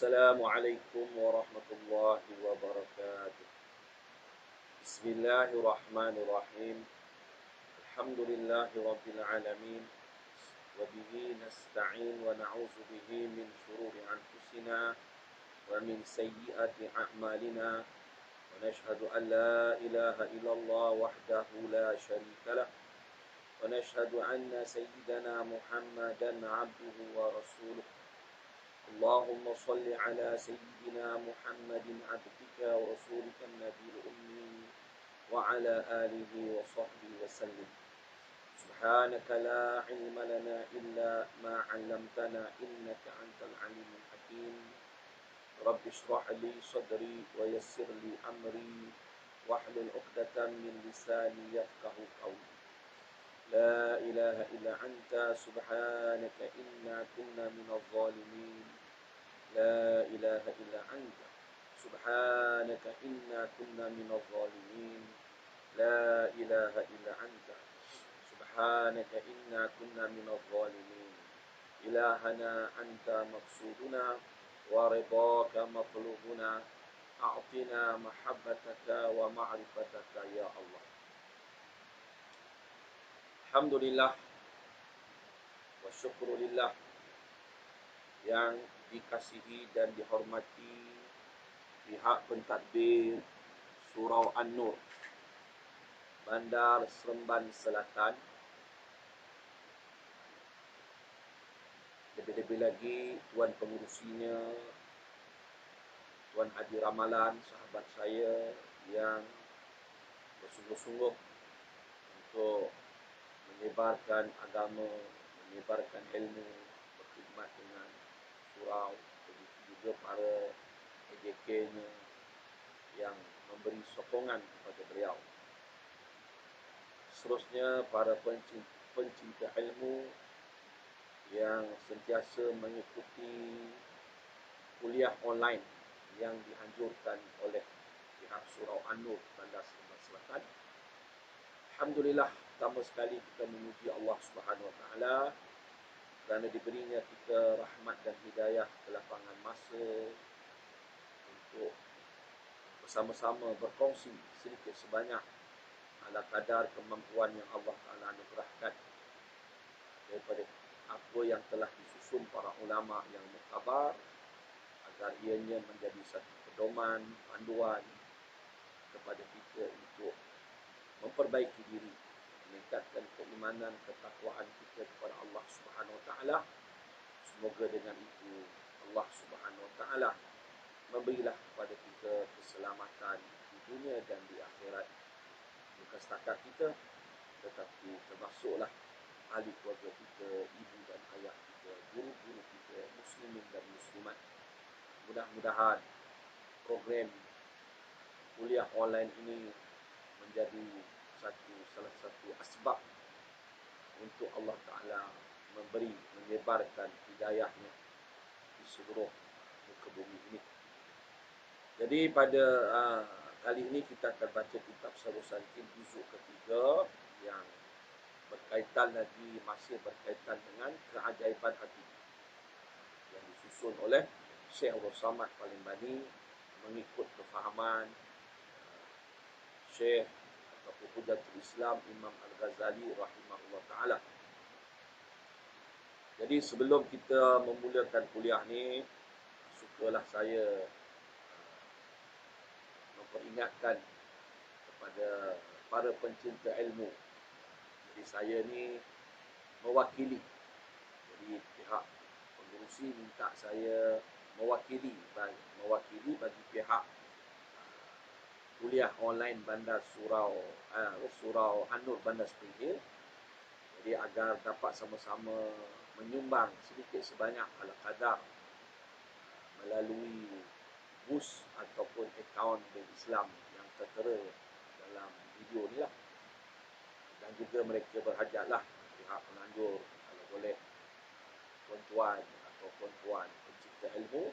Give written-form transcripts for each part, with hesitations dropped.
Assalamualaikum warahmatullahi wabarakatuh. Bismillahirrahmanirrahim. Alhamdulillahi rabbil alamin. Wa bihi nasta'in wa na'udzu bihi min shururi anfusina wa min sayyiati a'malina. Wa nashhadu an la ilaha illallah wahdahu la syarika lah. Wa nashhadu anna sayyidana Muhammadan 'abduhu wa rasuluh. اللهم صل على سيدنا محمد عبدك ورسولك النبي الأمي وعلى آله وصحبه وسلم. سبحانك لا علم لنا إلا ما علمتنا إنك أنت العليم الحكيم. رب اشرح لي صدري ويسر لي أمري واحلل عقدة من لساني يفقه قولي. لا إله إلا أنت سبحانك إنا كنا من الظالمين. لا إله إلا أنت سبحانك إنا كنا من الظالمين. لا إله إلا أنت سبحانك إنا كنا من الظالمين. إلهنا أنت مقصودنا ورضاك مطلوبنا. أعطنا محبتك ومعرفتك يا الله. Alhamdulillah wa syukurillah yang dikasihi dan dihormati pihak pentadbir Surau An-Nur Bandar Seremban Selatan. Lebih-lebih lagi Tuan Pengurusinya, Tuan Haji Ramalan, sahabat saya yang bersungguh-sungguh untuk menyebarkan agama, menyebarkan ilmu, berkhidmat dengan surau, begitu juga para AJK-nya yang memberi sokongan kepada beliau. Seterusnya para pencinta ilmu yang sentiasa mengikuti kuliah online yang dianjurkan oleh pihak Surau An-Nur Bandar Seremban Selatan. Alhamdulillah, pertama sekali kita memuji Allah Subhanahu Wa Taala kerana diberinya kita rahmat dan hidayah kelapangan masa untuk bersama-sama berkongsi sedikit sebanyak ala kadar kemampuan yang Allah Ta'ala anugerahkan daripada apa yang telah disusun para ulama yang muktabar, agar ianya menjadi satu pedoman, panduan kepada kita untuk memperbaiki diri, meningkatkan keimanan, ketakwaan kita kepada Allah Subhanahu Wa Taala. Semoga dengan itu Allah Subhanahu Wa Taala memberilah kepada kita keselamatan di dunia dan di akhirat. Bukan setakat kita, tetapi termasuklah ahli keluarga kita, ibu dan ayah kita, guru-guru kita, muslimin dan muslimat. Mudah-mudahan program kuliah online ini menjadi salah satu asbab untuk Allah Ta'ala menyebarkan hidayahnya di seluruh muka bumi ini. Jadi pada kali ini kita akan baca kitab Syarhus Salikin juzuk ketiga yang masih berkaitan dengan keajaiban hati yang disusun oleh Syekh Abdul Samad Palimbani mengikut kefahaman Syekh ataupun Hujatul Islam Imam Al-Ghazali rahimahullah ta'ala. Jadi sebelum kita memulakan kuliah ni, sukalah saya memperingatkan kepada para pencinta ilmu. Jadi saya ni mewakili. Jadi pihak pengurusi minta saya mewakili bagi pihak kuliah online Bandar Surau An-Nur Bandar Spring Hill. Jadi agar dapat sama-sama menyumbang sedikit sebanyak ala kadar melalui bus ataupun akaun bank Islam yang tertera dalam video ni lah. Dan juga mereka berhajatlah pihak penganjur, kalau boleh tuan-tuan atau puan-puan pencinta ilmu,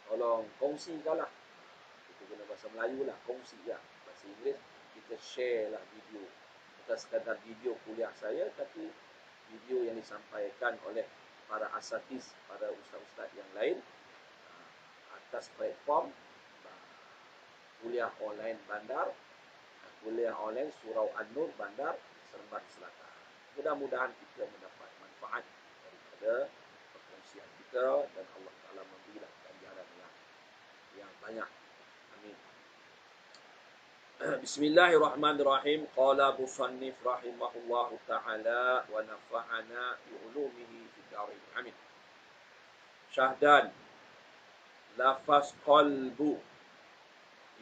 tolong kongsikanlah. Kita guna bahasa Melayu lah, kongsi lah. Bahasa Inggeris, kita share lah video. Bukan sekadar video kuliah saya, tapi video yang disampaikan oleh para asatiz, para ustaz-ustaz yang lain, atas platform kuliah online bandar, kuliah online Surau An-Nur Bandar Seremban Selatan. Mudah-mudahan kita mendapat manfaat daripada perkongsian kita dan Allah Ta'ala memberilah ganjaran yang banyak. Amin. Bismillahirrahmanirrahim. Qala musannif rahimahullahu ta'ala wa nafa'ana bi ulumihi fid dharain. Amin. Syahdan, lafaz qalbu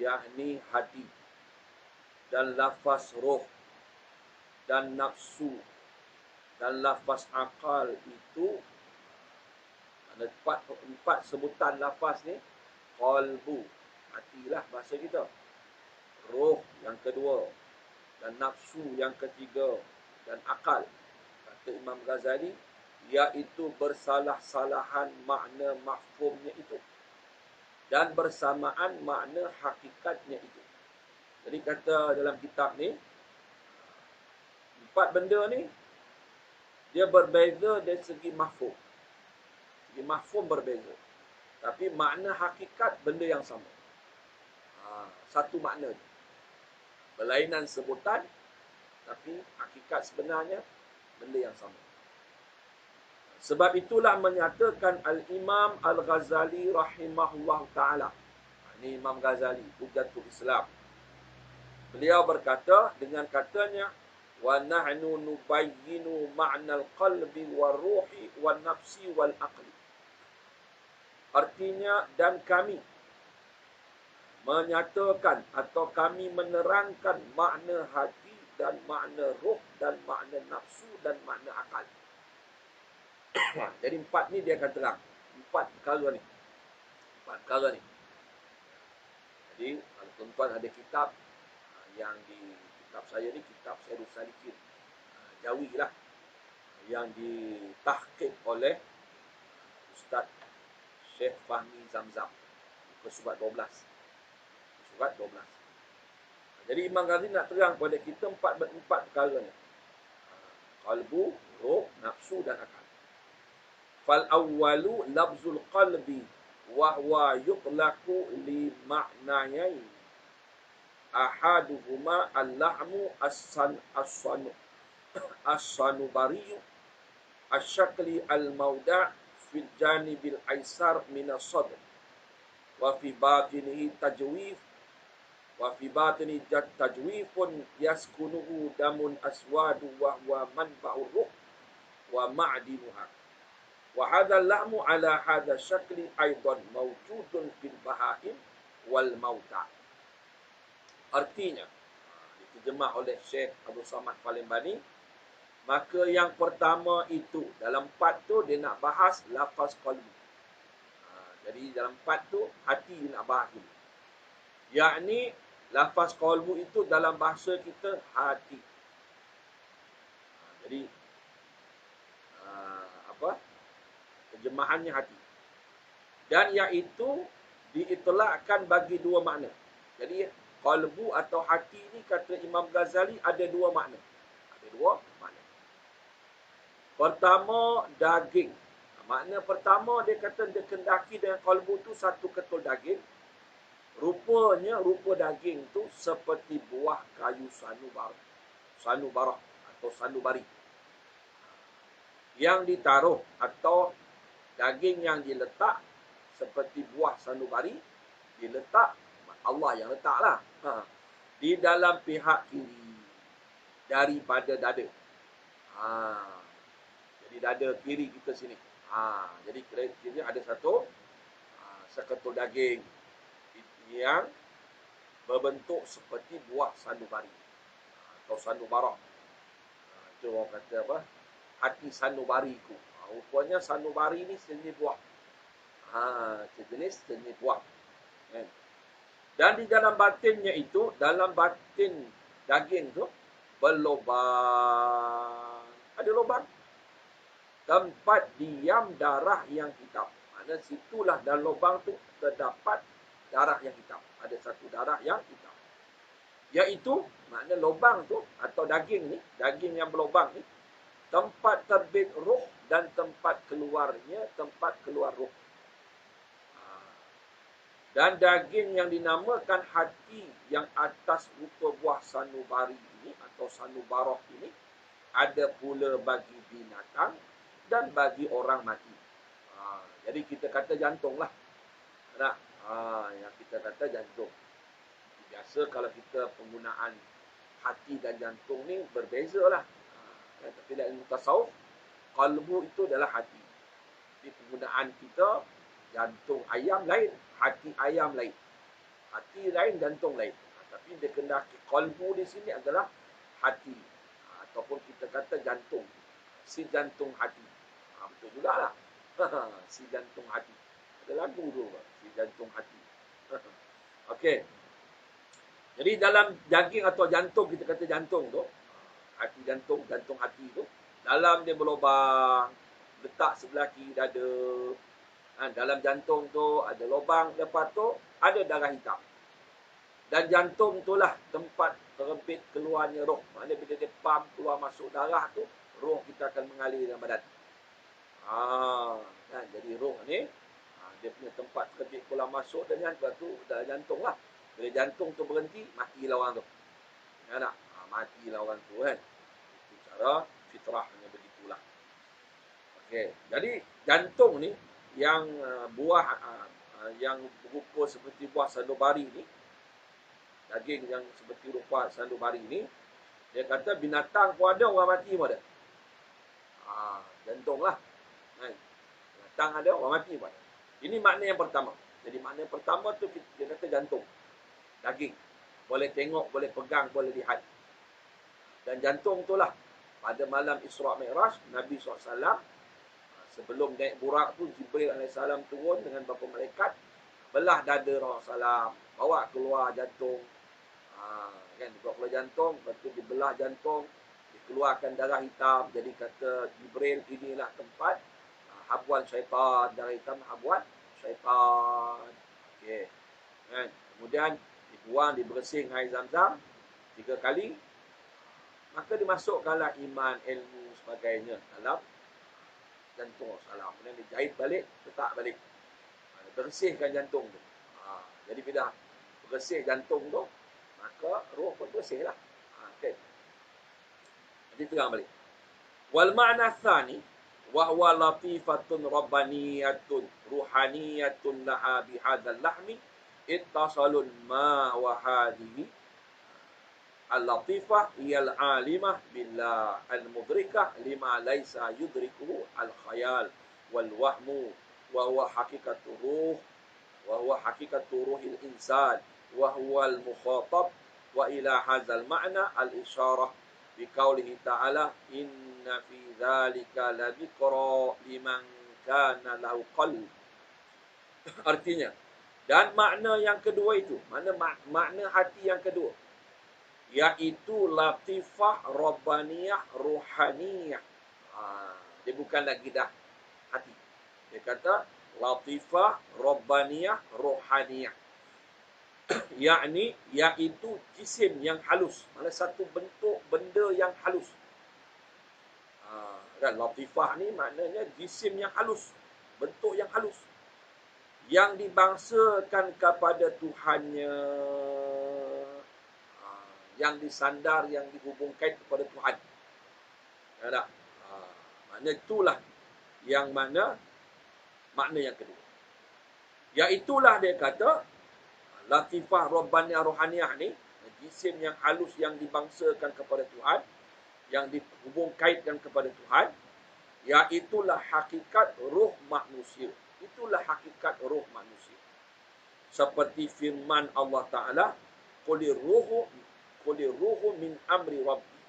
yakni hati, dan lafaz roh dan nafsu dan lafaz akal itu ada empat sebutan lafaz ni. Qalbu, hatilah bahasa kita. Roh yang kedua, dan nafsu yang ketiga, dan akal. Kata Imam Ghazali, iaitu bersalah-salahan makna mafhumnya itu dan bersamaan makna hakikatnya itu. Jadi kata dalam kitab ni, empat benda ni dia berbeza dari segi mafhum. Segi mafhum berbeza, tapi makna hakikat benda yang sama. Satu makna, berlainan sebutan, tapi hakikat sebenarnya benda yang sama. Sebab itulah menyatakan Al-Imam Al-Ghazali rahimahullah ta'ala. Ini Imam Ghazali, Hujatul Islam. Beliau berkata dengan katanya, wa nahnu nubayyinu ma'nal qalbi wal ruhi wal nafsi wal aqli. Artinya, dan kami menyatakan atau kami menerangkan makna hati dan makna roh dan makna nafsu dan makna akal. Jadi empat ni dia akan terang. Empat perkara ni. Jadi kalau tuan-tuan ada kitab yang di kitab saya ni, kitab Syairul Salikin Jawi lah, yang ditahqiq oleh Ustaz Syekh Fahmi Zamzam, muka surat 12. Jadi Imam Ghazali nak terang kepada kita empat perkara ni. Qalbu, roh, nafsu dan akal. Fal awwalu lafzul qalbi wa huwa yuqlaqu li ma'nayain. Ahaduhuma al-lahmu as-sanubari asyakli al-mawda' fil janibil aisar min as-sadr wa fi batinihi tajwif wa fi batini tajwifun yaskunuhu damun aswadu wa huwa manba'ur ruh wa ma'dinuha. Wa hadha al-lahmu ala hadha syakli aidan mawjudun fil bahaim wal mauta. Artinya, diterjemah oleh Syekh Abdul Samad Palembani, maka yang pertama itu, dalam empat tu dia nak bahas lafaz qalbi. Jadi dalam empat tu hati dia nak bahas dulu. Yakni lafaz qalbu itu dalam bahasa kita hati. Jadi terjemahannya hati. Dan iaitu diitlakkan bagi dua makna. Jadi qalbu atau hati ni kata Imam Ghazali ada dua makna. Pertama, daging. Makna pertama dia kata dia kendaki dengan qalbu tu satu ketul daging. Rupanya rupa daging tu seperti buah kayu sanubarah atau sanubari yang ditaruh, atau daging yang diletak seperti buah sanubari diletak, Allah yang letaklah, di dalam pihak kiri daripada dada. Jadi dada kiri kita sini. Jadi kiri ada satu seketul daging yang berbentuk seperti buah sanubari atau sanubarah. Itu orang kata apa? Hati sanubariku. Rupanya sanubari ni sejenis buah. Sejenis buah. Dan di dalam batinnya itu, dalam batin daging tu berlubang. Ada lubang. Tempat diam darah yang hitam. Maksudnya situlah dalam lubang tu terdapat darah yang hitam. Ada satu darah yang hitam. Iaitu, makna lubang tu atau daging ni, daging yang berlubang ni, tempat terbit roh dan tempat keluar roh. Dan daging yang dinamakan hati yang atas rupa buah sanubari ini atau sanubarah ini ada pula bagi binatang dan bagi orang mati. Jadi kita kata jantung lah. Nak? Yang kita kata jantung. Biasa kalau kita penggunaan hati dan jantung ni berbeza lah. Tapi dalam ilmu tasawuf, qalbu itu adalah hati. Jadi penggunaan kita, jantung ayam lain, hati ayam lain. Hati lain, jantung lain. Tapi dia kendaki qalbu di sini adalah hati. Ataupun kita kata jantung. Si jantung hati. Betul jugalah. Si jantung hati. Ada lagu tu, si jantung hati. Okey. Jadi dalam daging atau jantung, kita kata jantung tu, hati jantung, jantung hati tu, dalam dia berlubang, letak sebelah kiri dada. Dalam jantung tu ada lubang, lepas tu ada darah hitam. Dan jantung itulah tempat terbit keluarnya roh. Maknanya bila dia pump keluar masuk darah tu, roh kita akan mengalir dalam badan. Jadi roh ni, dia punya tempat terbit keluar masuk dan tu dalam jantung lah. Bila jantung tu berhenti, matilah orang tu. Matilah orang tu kan. Itu cara fitrahnya begitulah. Okey, jadi jantung ni yang buah yang berupa seperti buah sanubari ni, daging yang seperti rupa sanubari ni, dia kata binatang pun ada, orang mati pun ada. Jantung lah. Binatang ada, orang mati pun ada. Ini makna yang pertama. Jadi makna yang pertama tu dia kata jantung. Daging. Boleh tengok, boleh pegang, boleh lihat. Dan jantung itulah pada malam Isra' Mi'raj, Nabi SAW sebelum naik burak tu, Jibril AS turun dengan beberapa malaikat, belah dada Rasulullah SAW, bawa keluar jantung. Kan, dibawa keluar jantung, lepas tu dibelah jantung, dikeluarkan darah hitam. Jadi kata Jibril, inilah tempat habuan syaitan. Darah hitam habuan syaitan. Okey. Kan? Kemudian dibuang, dibersih dengan air zam-zam 3 kali. Maka dimasukkanlah iman, ilmu, sebagainya dalam jantung Rasulullah. Kemudian dijahit balik, letak balik. Bersihkan jantung tu. Jadi bila bersih jantung tu, maka roh pun bersih lah. Okay. Jadi terang balik. Wal ma'na tsani wa huwa latifatun rabbaniyatun ruhaniyatun laha bihadzal lahmi ittasalun ma wa hadhihi al-latifah hiyal alimah billah al-mudrikah lima laisa yudrikuhu al-khayal wal wahmu wa huwa haqiqatu ruh wa huwa haqiqatu ruhil insan wa huwa al-mukhatab wa ila hadzal ma'na al-isyarah bi qaulihi ta'ala inna fi dzalika la dzikra liman kana lahu qalb. Artinya, dan makna yang kedua itu, makna hati yang kedua, iaitu latifah rabbaniyah ruhaniyah. Dia bukan lagi dah hati. Dia kata latifah rabbaniyah ruhaniyah. Yakni iaitu jisim yang halus. Mana satu bentuk benda yang halus. Dan latifah ni maknanya jisim yang halus, bentuk yang halus, yang dibangsakan kepada Tuhannya, yang disandar, yang dihubungkan kepada Tuhan. Ya tak? Makna itulah yang makna yang kedua. Iaitulah dia kata latifah rabbaniyah rohaniyah ni, jisim yang halus yang dibangsakan kepada Tuhan, yang dihubung kaitkan kepada Tuhan, iaitulah hakikat roh manusia. Itulah hakikat roh manusia. Seperti firman Allah Ta'ala, Qulir ruhu min amri rabbi.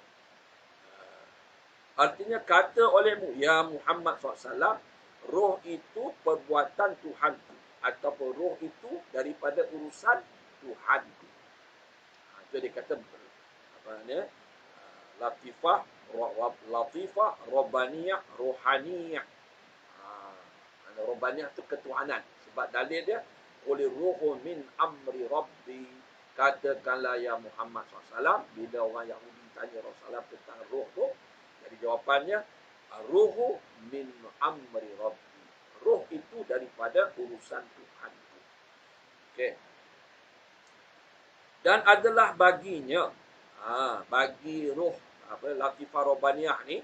Artinya kata olehmu, ya Muhammad SAW, roh itu perbuatan Tuhanku. Ataupun roh itu daripada urusan Tuhanku. Itu dia kata, apa namanya? Latifah, Rabbaniyah, Rohaniyah. Rabbaniyah itu ketuhanan. Sebab dalil dia, Qulir ruhu min amri rabbi. Katakanlah ya Muhammad SAW, bila orang Yahudi tanya Rasulullah tentang roh tu, jadi jawapannya, ruhu min amri rabbi. Roh itu daripada urusan Tuhan. Okey. Dan adalah baginya, bagi roh latifah robaniah ni,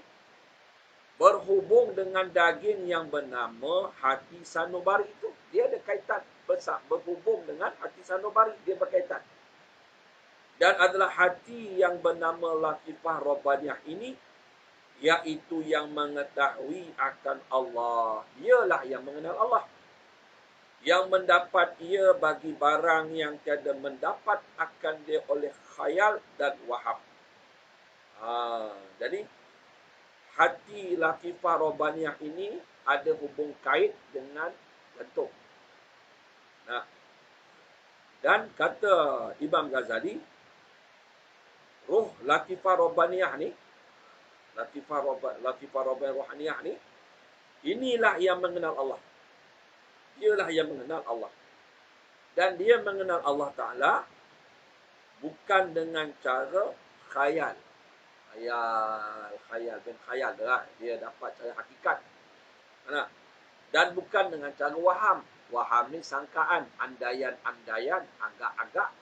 berhubung dengan daging yang bernama hati sanubari itu. Dia ada kaitan besar, berhubung dengan hati sanubari, dia berkaitan. Dan adalah hati yang bernama latifah robaniah ini, iaitu yang mengetahui akan Allah. Dialah yang mengenal Allah. Yang mendapat ia bagi barang yang tiada mendapat akan dia oleh khayal dan waham. Jadi, hati latifah robaniah ini ada hubung kait dengan jantung. Nah, dan kata Imam Ghazali, roh latifah robaniah ni, latifah robaniah rohaniah ni, inilah yang mengenal Allah. Dialah yang mengenal Allah. Dan dia mengenal Allah Ta'ala bukan dengan cara khayal. Khayal lah. Dia dapat cara hakikat. Dan bukan dengan cara waham. Waham ni sangkaan, andaian, agak-agak.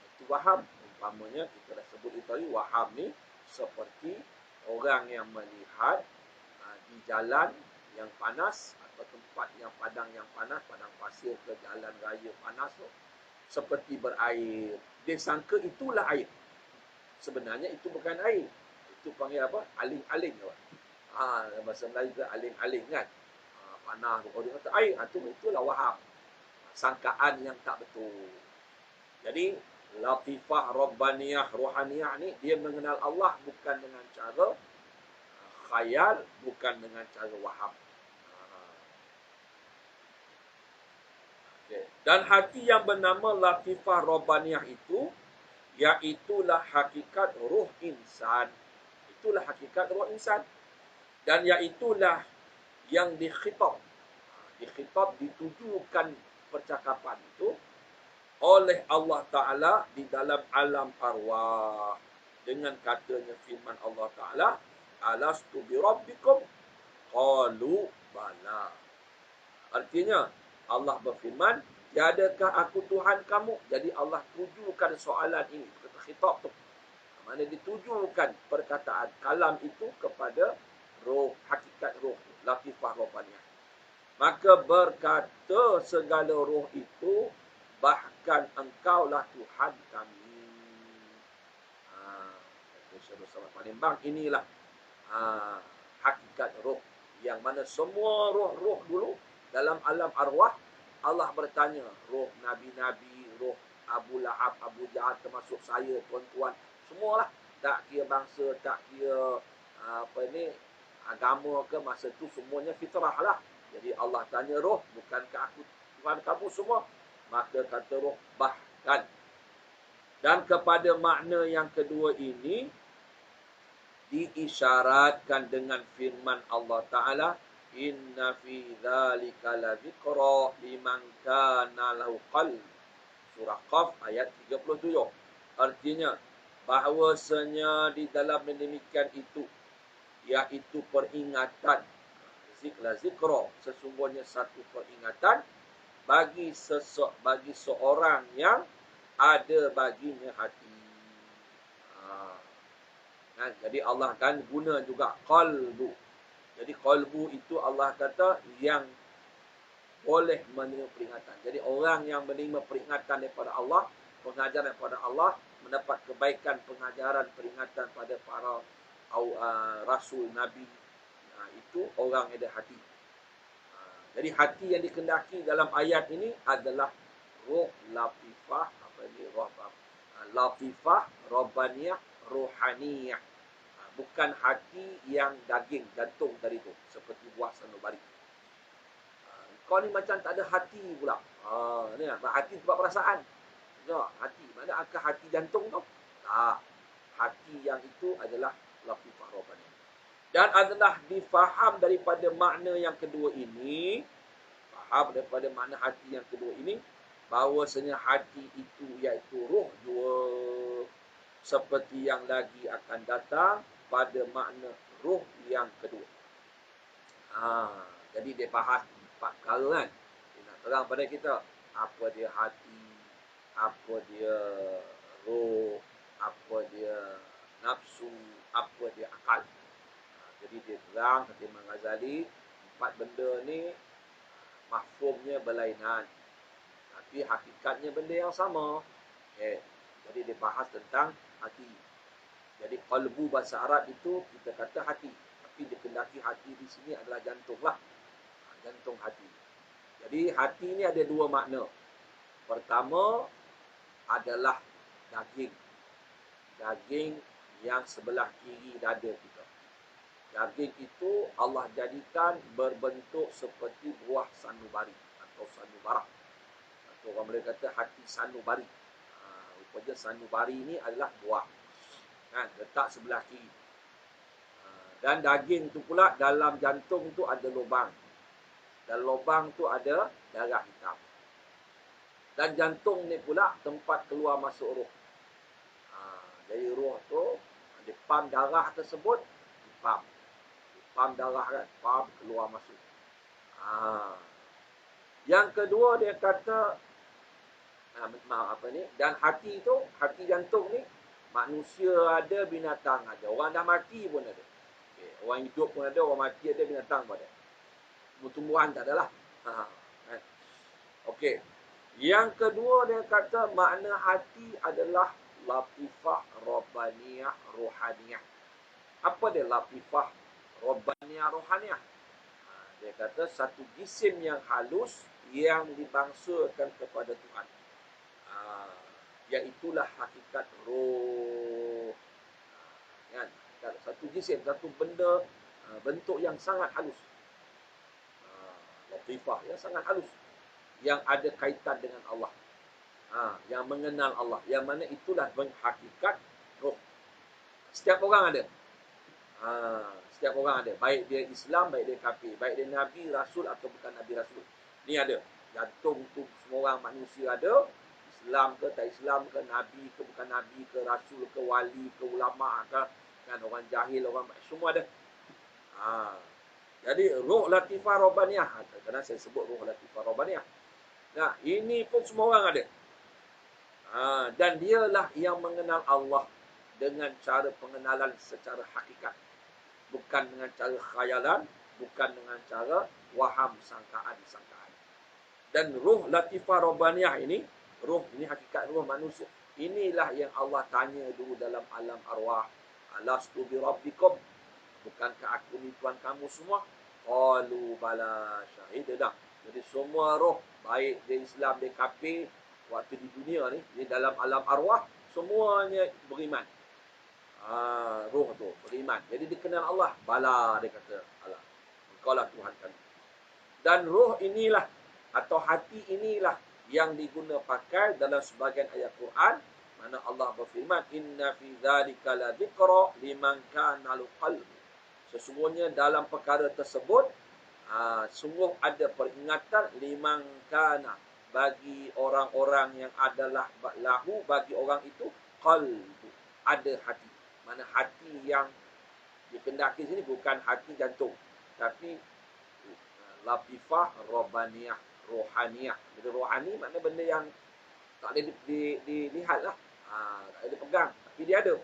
Itu waham. Umpamanya kita dah sebut itu tadi, waham ni seperti orang yang melihat di jalan yang panas atau tempat yang padang panas, padang pasir ke jalan raya panas tu, seperti berair. Dia sangka itulah air. Sebenarnya itu bukan air. Itu panggil apa? Aling-aling. Bahasa Melayu ke aling-aling kan. Panas. Orang kata air. Itulah waham. Sangkaan yang tak betul. Jadi, latifah robbaniyah rohaniyah ni, dia mengenal Allah bukan dengan cara khayal, bukan dengan cara waham. Okay. Dan hati yang bernama latifah robbaniyah itu, iaitulah hakikat roh insan. Itulah hakikat roh insan. Dan iaitulah yang dikhitab. Dikhitab, ditujukan percakapan itu oleh Allah Ta'ala di dalam alam arwah. Dengan katanya firman Allah Ta'ala, alastu bi rabbikum? Qalu bala. Artinya, Allah berfirman, tiadakah aku Tuhan kamu? Jadi Allah tujukan soalan ini, kata khitab tu. Mana ditujukan perkataan kalam itu kepada roh, hakikat roh, latifah robbaniyah. Maka berkata segala roh itu, bahkan engkaulah Tuhan kami. Saudara-saudara Palembang, inilah hakikat roh. Yang mana semua roh-roh dulu dalam alam arwah, Allah bertanya, roh Nabi-Nabi, roh Abu Lahab, Abu Jahal, termasuk saya, tuan-tuan, semualah. Tak kira bangsa, tak kira agama ke, masa tu semuanya fitrah lah. Jadi Allah tanya roh, bukankah aku Tuhan kamu semua? Maka kata roh, bahkan. Dan kepada makna yang kedua ini, diisyaratkan dengan firman Allah Ta'ala, inna fi dzalika la dzikra liman kana lahu qalb. Surah Qaf ayat 37. Artinya, bahawasanya di dalam demikian itu, iaitu peringatan, zikra, sesungguhnya satu peringatan bagi seorang yang ada baginya hati. Jadi Allah kan guna juga qalbu. Jadi qalbu itu Allah kata yang boleh menerima peringatan. Jadi orang yang menerima peringatan daripada Allah, pengajaran daripada Allah, mendapat kebaikan pengajaran peringatan pada para rasul, nabi, itu orang yang ada hati. Jadi hati yang dikendaki dalam ayat ini adalah roh latifah, latifah robbaniyah rohaniyah. Bukan hati yang daging, jantung tadi tu, seperti buah sanubari. Kau ni macam tak ada hati pula. Ni hati sebab perasaan. Hati, mana akal hati jantung tu? Tak. Hati yang itu adalah latifah robbaniyah. Dan adalah difaham daripada makna yang kedua ini, faham daripada makna hati yang kedua ini, bahawasanya hati itu iaitu roh jua, seperti yang lagi akan datang pada makna roh yang kedua. Jadi dia bahas 4 perkara kan. Dia nak terang pada kita. apa dia hati, apa dia roh, apa dia nafsu, apa dia akal. Jadi dia terang kata Imam Ghazali, empat benda ni mafhumnya berlainan, tapi hakikatnya benda yang sama. Okay. Jadi dia bahas tentang hati. Jadi qalbu bahasa Arab itu kita kata hati, tapi dikendaki hati di sini adalah jantung lah. Jantung hati. Jadi hati ni ada dua makna. Pertama adalah daging. Daging yang sebelah kiri dada kita. Daging itu Allah jadikan berbentuk seperti buah sanubari atau sanubara. Atau orang boleh kata hati sanubari. Rupanya sanubari ini adalah buah. Letak sebelah kiri. Dan daging tu pula dalam jantung tu ada lubang. Dan lubang tu ada darah hitam. Dan jantung ni pula tempat keluar masuk roh. Jadi roh tu dipam darah tersebut, dipam darah kan, pam keluar masuk. Yang kedua dia kata dan hati tu, hati jantung ni manusia ada, binatang ada. Orang dah mati pun ada. Okay. Orang hidup pun ada, orang mati ada, binatang pun ada. Tumbuhan tak adalah. Okey. Yang kedua dia kata makna hati adalah latifah rabbaniyah rohaniyah. Apa dia latifah rabbaniyah rohaniyah? Dia kata satu jisim yang halus yang dibangsakan kepada Tuhan. Iaitulah hakikat roh. Satu jisim, satu benda, bentuk yang sangat halus. Latifah yang sangat halus, yang ada kaitan dengan Allah, yang mengenal Allah, yang mana itulah hakikat roh. Setiap orang ada. Setiap orang ada. Baik dia Islam, baik dia kafir, baik dia Nabi, Rasul atau bukan Nabi, Rasul. Ni ada. Jantung tu semua orang manusia ada. Islam ke tak Islam ke, Nabi ke bukan Nabi ke, Rasul ke, wali ke, ulama ke, kan, orang jahil, orang semua ada. Jadi roh latifah rabbaniyah. Kadang saya sebut roh latifah rabbaniyah. Nah, ini pun semua orang ada. Dan dialah yang mengenal Allah dengan cara pengenalan secara hakikat. Bukan dengan cara khayalan, bukan dengan cara waham sangkaan. Dan roh latifah rabbaniyah ini, roh ini hakikat roh manusia. Inilah yang Allah tanya dulu dalam alam arwah. Alastu bi rabbikum? Bukankah aku ni Tuhan kamu semua? Qalu bala syahidna. Jadi semua roh, baik dia Islam, dia kafir, waktu di dunia ni, di dalam alam arwah, semuanya beriman. Roh tu beriman. Jadi dikenal Allah. Bala, dia kata Allah. Engkau lah Tuhan kami. Dan roh inilah atau hati inilah yang diguna pakai dalam sebahagian ayat Quran, mana Allah berfirman, inna fi dzalika la dzikra liman kana lahu qalb. Sesungguhnya dalam perkara tersebut sungguh ada peringatan liman kana, bagi orang-orang yang adalah lahu, bagi orang itu qalbu, ada hati. Mana hati yang dikendaki sini bukan hati jantung, tapi latifah rabbaniyah, rohaniyah. Jadi rohani makna benda yang tak boleh dilihat lah, tak boleh dipegang, tapi dia ada.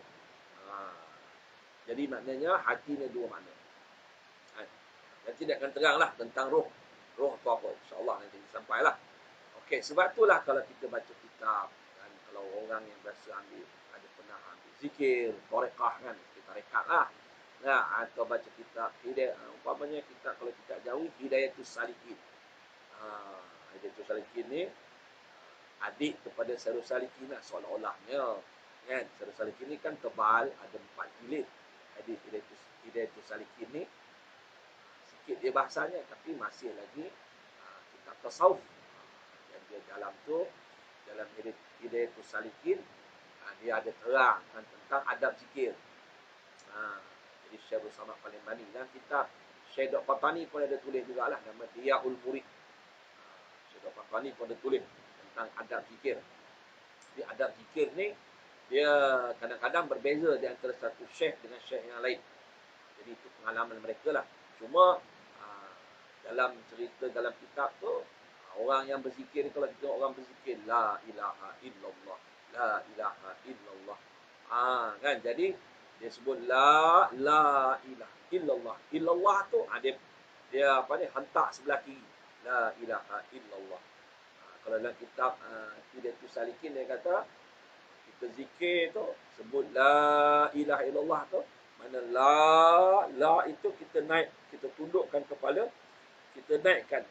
Jadi maknanya hati ni dua makna. Nanti dia akan teranglah tentang roh. Roh tu apa? InsyaAllah nanti sampailah. Okey, sebab itulah kalau kita baca kitab, kan, kalau orang yang biasa ambil, ada pernah ambil zikir, tarekah kan, kita rekat lah. Atau baca kitab hidayah, umpamanya kita kalau kita jauh Hidayatus Salikin. Hidayatus Salikin ni adik kepada Syarul Salikin lah, seolah-olahnya kan. Syarul Salikin ni kan tebal, ada 4 jilid. Hidayatus Salikin ni sikit dia bahasanya, tapi masih lagi kitab tasawuf. Dan dia dalam tu, dalam Hidayatus Salikin, dia ada terang tentang adab zikir. Jadi Syarul Samad Palembani, dan kitab Syekh Dr. Fatani pun ada tulis jugalah, nama Diyaul Murid. Syekh Dr. Fatani pun ada tulis tentang adab zikir. Jadi adab zikir ni dia kadang-kadang berbeza di antara satu syekh dengan syekh yang lain. Jadi itu pengalaman mereka lah. Cuma dalam cerita dalam kitab tu, Orang yang berzikir ni, kalau kita tengok orang berzikir, la ilaha illallah, la ilaha illallah. Kan? Jadi dia sebut la ilaha illallah. Illallah tu dia apa ni, hentak sebelah kiri. La ilaha illallah. Kalau dalam kitab Hidayatul Salikin dia kata, kita zikir tu sebut la ilaha illallah tu, mana la itu kita naik, kita tundukkan kepala, kita naikkan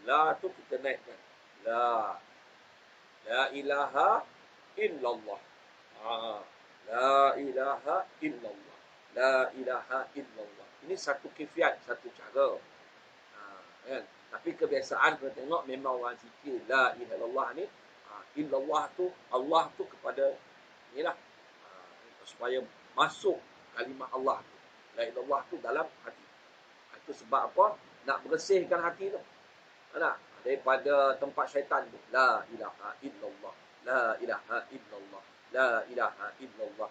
la tu kita naikkan la ilaha illallah. La ilaha illallah, la ilaha illallah. Ini satu kifiat, satu cara. Kan? Tapi kebiasaan kita tengok memang orang zikir la ilaha illallah ni, illallah tu, Allah tu kepada inilah, supaya masuk kalimah Allah tu, la ilallah tu dalam hati. Itu sebab apa? Nak bersihkan hati tu. Nak? Daripada tempat syaitan tu. La ilaha illallah, la ilaha illallah, la ilaha illallah.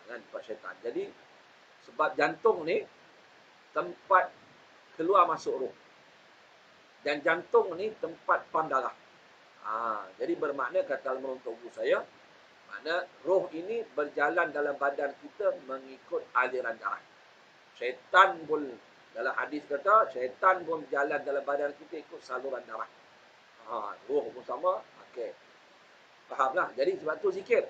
Kan, tempat syaitan. Jadi sebab jantung ni tempat keluar masuk roh. Dan jantung ni tempat pam darah. Jadi bermakna, kata almarhum Tok Guru saya, mana roh ini berjalan dalam badan kita mengikut aliran darah. Syaitan pun, dalam hadis kata, syaitan pun berjalan dalam badan kita ikut saluran darah. Roh pun sama. Okey. Fahamlah. Jadi sebab tu zikir.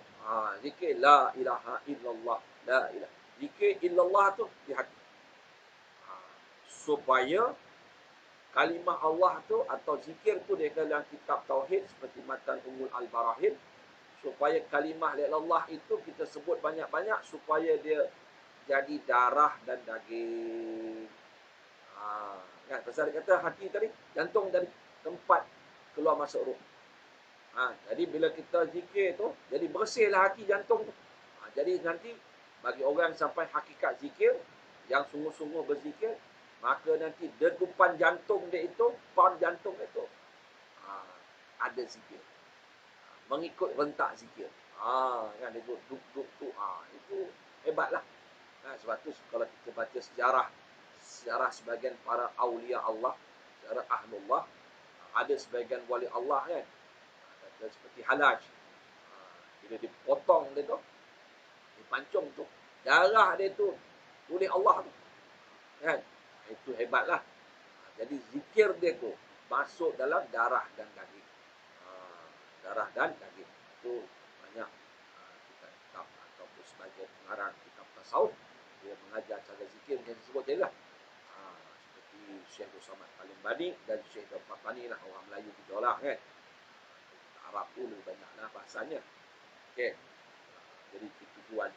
Zikir la ilaha illallah, la ilaha. Zikir illallah tu di hati. Supaya kalimah Allah tu atau zikir tu dia dalam kitab tauhid seperti Matan Ummul Al-Barahim, supaya kalimah la ilallah itu kita sebut banyak-banyak supaya dia jadi darah dan daging. Kan, pasal dia kata hati tadi, jantung tadi, tempat keluar masuk roh. Jadi bila kita zikir tu, jadi bersihlah hati jantung tu. Jadi nanti bagi orang sampai hakikat zikir, yang sungguh-sungguh berzikir, maka nanti degupan jantung dia itu, pam jantung dia itu, ada zikir. Mengikut rentak zikir. Kan dia duk tu. Itu hebatlah. Sebab tu kalau kita baca sejarah sebagian para awliya Allah, sejarah ahlullah, ada sebagian wali Allah kan, seperti Halaj, bila dipotong dia tu, dipancung tu, darah dia tu oleh Allah tu, kan, itu hebatlah. Jadi zikir dia tu masuk dalam darah dan daging. Darah dan daging itu banyak kitab ataupun sebagai pengarang kitab tasawuf, dia mengajar cara zikir yang disebut tadi lah. Seperti Syekh Usamad Al-Bani dan Syekh Al-Fatani lah, orang Melayu kita lah kan. Arab tu lebih banyak lah bahasanya. Okey. Jadi itu tujuan.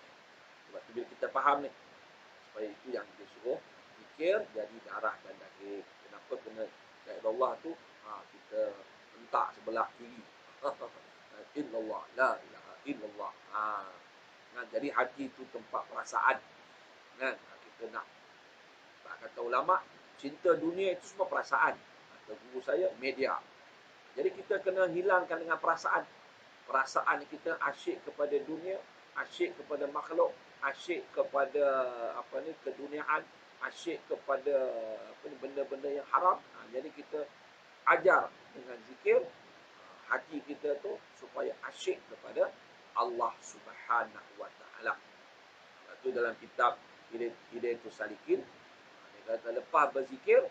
Sebab tu bila kita faham ni, supaya itu yang dia suruh zikir jadi darah dan daging. Kenapa kena la ilallah tu kita hentak sebelah kiri. Illallah, la ilaha illallah. Jadi hati itu tempat perasaan. Kita nak, kata ulama, cinta dunia itu semua perasaan. Kata guru saya, media. Jadi kita kena hilangkan dengan perasaan. Perasaan kita asyik kepada dunia, asyik kepada makhluk, asyik kepada keduniaan, asyik kepada benda-benda yang haram. Jadi kita ajar dengan zikir hati kita tu supaya asyik kepada Allah Subhanahu wa taala. Itu dalam kitab Hidayatul Salikin. Dia kata lepas berzikir,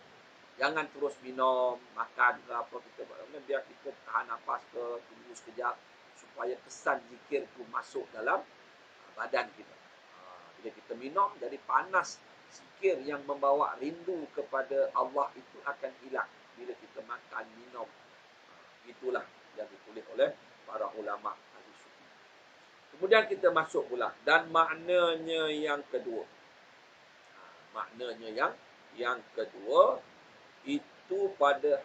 jangan terus minum, makan ke apa, kita biar kita tahan nafas ke, tunggu sekejap supaya kesan zikir tu masuk dalam badan kita. Bila kita minum, jadi panas zikir yang membawa rindu kepada Allah itu akan hilang bila kita makan, minum. Itulah yang ditulis oleh para ulama ahli sufi. Kemudian kita masuk pula, dan maknanya yang kedua. Maknanya yang kedua itu pada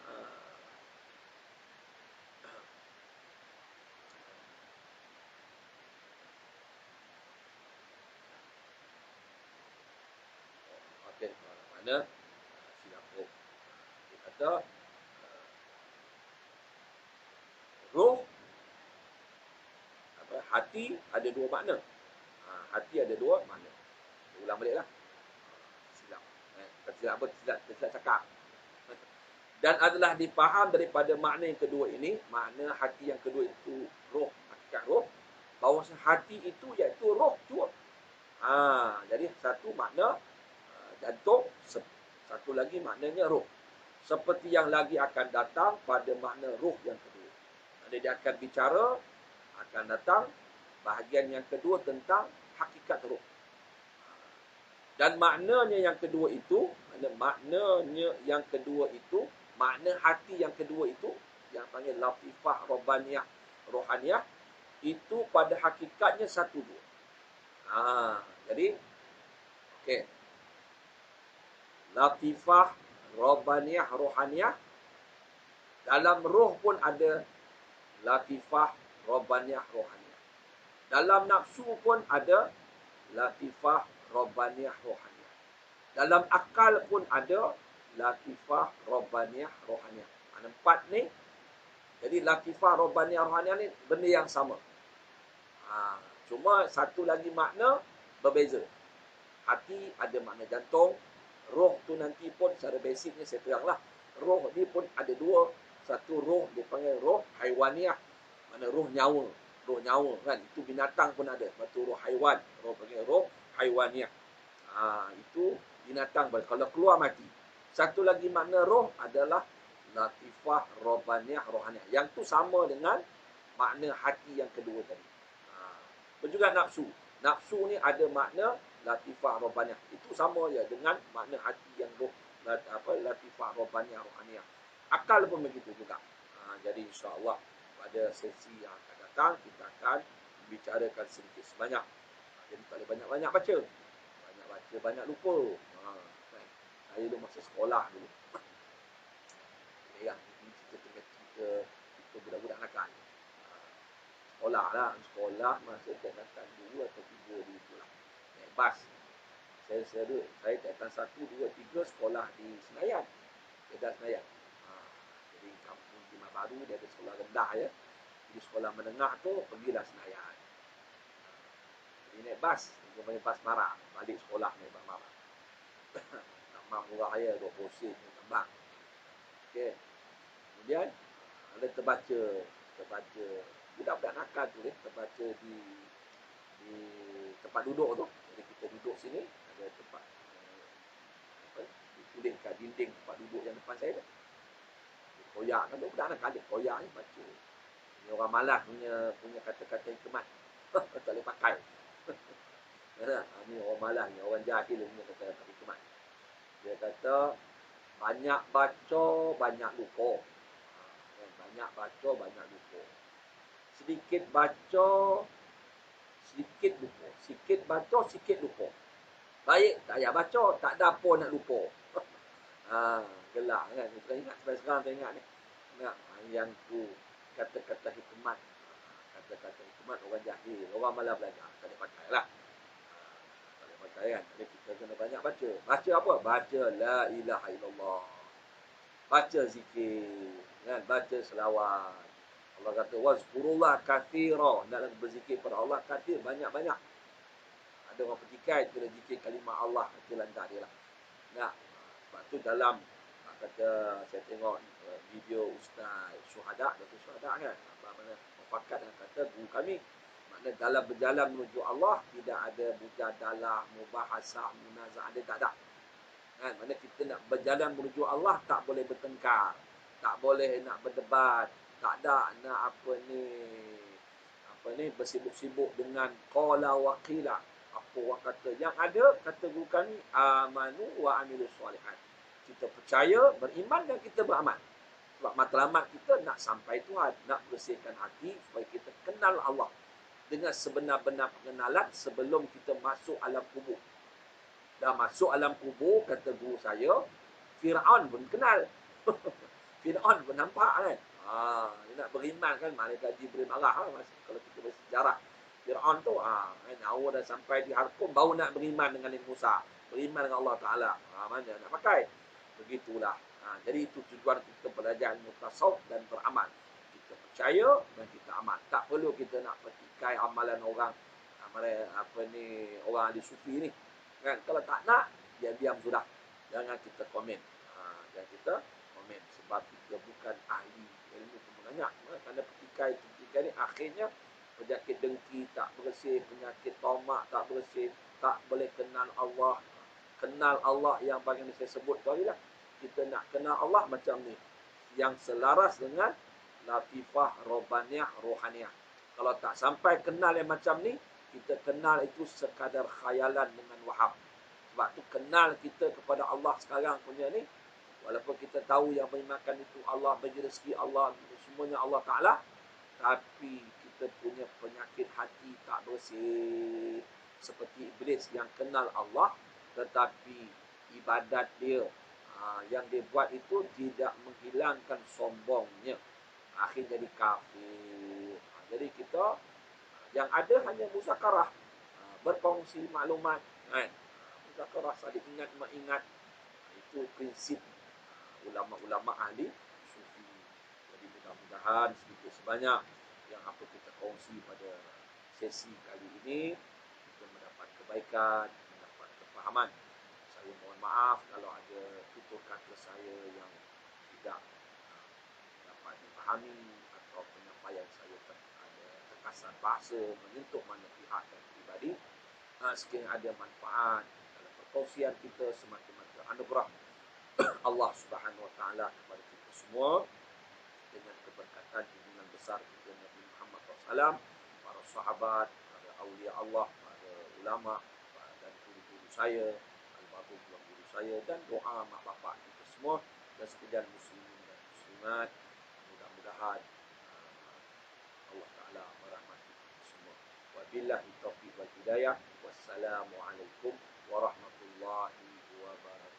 mana silap roh. Dia kata roh, hati ada dua makna. Hati ada dua makna. Ulang balik lah. Silap. Silap apa? Silap cakap. Dan adalah dipaham daripada makna yang kedua ini, makna hati yang kedua itu roh, hakikat roh, bahawa hati itu iaitu roh jua. Jadi satu makna jantung, satu lagi maknanya roh. Seperti yang lagi akan datang pada makna roh yang kedua. Jadi dia akan bicara, akan datang bahagian yang kedua tentang hakikat roh. Dan maknanya yang kedua itu, makna hati yang kedua itu, yang panggil latifah robbaniyah rohaniyah, itu pada hakikatnya satu dua. Jadi, okey. Latifah robbaniyah rohaniyah, dalam roh pun ada latifah robbaniyah rohaniyah. Dalam nafsu pun ada latifah robbaniyah rohaniyah. Dalam akal pun ada latifah robbaniyah rohaniyah. Ada empat ni. Jadi latifah robbaniyah rohaniyah ni benda yang sama. Cuma satu lagi makna berbeza. Hati ada makna jantung. Roh tu nanti pun secara basicnya saya teranglah. Roh ni pun ada dua. Satu roh dipanggil roh haiwaniyah. Mana roh nyawa. Roh nyawa kan. Itu binatang pun ada. Lepas tu roh haiwan. Roh panggil roh haiwaniyah. Itu binatang. Kalau keluar mati. Satu lagi makna roh adalah latifah robbaniyah rohaniyah. Yang tu sama dengan makna hati yang kedua tadi. Juga nafsu. Nafsu ni ada makna latifah robbaniyah. Itu sama je dengan makna hati yang roh, latifah robbaniyah rohaniyah. Akal pun begitu juga. Jadi insya-Allah pada sesi yang akan datang kita akan bicarakan sedikit sebanyak. Jadi tak boleh banyak-banyak baca. Banyak baca, banyak lupa. Saya dulu masa sekolah dulu. Yang cerita budak-budak nakal. Sekolah masa tingkatan 2 atau 3 dulu lah. Naik bas. Saya tingkatan 1, 2, 3 sekolah di Senayan. Kedah Senayan. Jadi kampung Timah Baru dia ada sekolah rendah ya. Jadi sekolah menengah tu pergilah Senayan. Jadi naik bas, namanya bas Mara, balik sekolah naik bas Mara. Nama murah saya 20 sen tambang. Okey. Kemudian ada terbaca budak-budak nakal tu terbaca di tempat duduk tu. Jadi kita duduk sini, ada tempat ditulis kat dinding tempat duduk yang depan saya tu. Koyak kan budak nakal dia koyak ni baca. Ini orang malas punya kata-kata hikmat. Tak boleh pakai. Ini orang malas ni, orang jahil punya kata-kata hikmat. Dia kata banyak baca, banyak lupa. Banyak baca, banyak lupa. Sedikit baca, sedikit lupa. Sikit baca, sikit lupa. Baik, tak payah baca, tak ada apa nak lupa. Gelak kan. Kita ingat, sampai sekarang kita ingat ni. Yang tu, kata-kata hikmat. Kata-kata hikmat orang jahil. Orang malah belajar. Tak boleh pakai lah. Tak boleh pakai kan. Jadi kita kena banyak baca. Baca apa? Baca La ilaha illallah. Baca zikir. Kan? Baca selawat. Allah kata, wazkurullah kathira. Nak berzikir pada Allah kathir. Banyak-banyak. Ada orang petikai, kena zikir kalimah Allah. Itu lantar dia lah. Nah, sebab tu dalam, kata, saya tengok video Ustaz Syuhada, Datuk Syuhada kan. Mana mufakat yang kata, guru kami. Maknanya dalam berjalan menuju Allah, tidak ada mujadalah, mubahasah, munazah. Dia tak ada. Kan? Maknanya kita nak berjalan menuju Allah, tak boleh bertengkar. Tak boleh nak berdebat. Tak ada nak bersibuk-sibuk dengan qala wa qila. Apa orang kata. Yang ada, kata guru kami, amanu wa amilus solihat. Kita percaya, beriman dan kita beramal. Sebab matlamat kita nak sampai Tuhan. Nak bersihkan hati supaya kita kenal Allah. Dengan sebenar-benar pengenalan sebelum kita masuk alam kubur. Dah masuk alam kubur, kata guru saya, Fir'aun pun kenal. Fir'aun pun nampak kan. Dia nak beriman kan, malaikat Jibril marah lah. Kalau kita bersejarah. Fir'aun tu, nyawa dah sampai di harkum, baru nak beriman dengan Nabi Musa. Beriman dengan Allah Ta'ala. Mana nak pakai? Begitulah. Jadi itu tujuan kita belajar ilmu tasawuf dan beramal. Kita percaya dan kita amal. Tak perlu kita nak petikai amalan orang, orang ahli sufi ni. Kan? Kalau tak nak, diam-diam sudah. Jangan kita komen. Jangan kita komen. Amin. Sebab kita bukan ahli ilmu kemenangan. Kerana petikai ni akhirnya penyakit dengki tak bersih, penyakit tomak tak bersih, tak boleh kenal Allah. Kenal Allah yang bagian saya sebut tadi lah. Kita nak kenal Allah macam ni. Yang selaras dengan latifah, robaniyah, rohaniyah. Kalau tak sampai kenal yang macam ni, kita kenal itu sekadar khayalan dengan waham. Sebab tu kenal kita kepada Allah sekarang punya ni, walaupun kita tahu yang berimakan itu Allah, bagi rezeki Allah, semuanya Allah Ta'ala, tapi kita punya penyakit hati tak bersih. Seperti iblis yang kenal Allah, tetapi ibadat dia yang dia buat itu tidak menghilangkan sombongnya. Akhir jadi kafir. Jadi kita yang ada hanya muzakarah, berkongsi maklumat, kan? Muzakarah, saling ingat mengingat. Itu prinsip ulama-ulama ahli sufi. Jadi mudah-mudahan sedikit sebanyak yang apa kita kongsi pada sesi kali ini, kita mendapat kebaikan, mendapat kefahaman. Saya mohon maaf kalau ada tutur kata saya yang tidak dapat dipahami, atau penyampaian saya ada terkesan bahasa menyentuh mana pihak dan pribadi. Sekiranya ada manfaat dalam perkongsian kita, semata-mata anugerah Allah Subhanahu Wa Taala kepada kita semua, dengan keberkatan hubungan besar kita Nabi Muhammad SAW, para sahabat, para awliya Allah, para ulama, dan guru-guru saya, almarhum guru saya, dan doa mak bapak kita semua dan sekalian muslimin dan muslimat. Mudah-mudahan Allah Ta'ala merahmati kita semua. Wabillahi taufiq wal hidayah. Wassalamualaikum warahmatullahi wabarakatuh.